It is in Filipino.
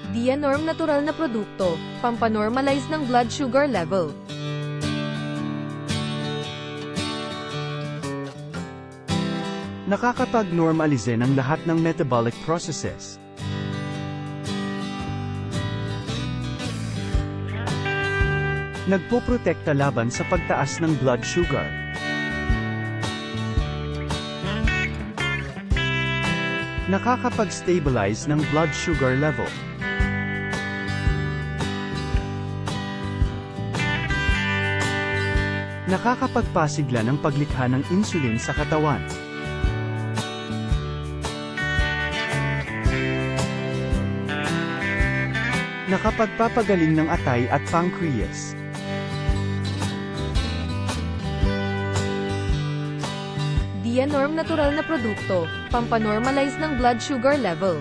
Dianorm natural na produkto, pampanormalize ng blood sugar level. Nakakapag-normalize ng lahat ng metabolic processes. Nagpoprotekta laban sa pagtaas ng blood sugar. Nakakapag-stabilize ng blood sugar level. Nakakapagpasigla ng paglikha ng insulin sa katawan. Nakapagpapagaling ng atay at pancreas. Dianorm natural na produkto, pampanormalize ng blood sugar level.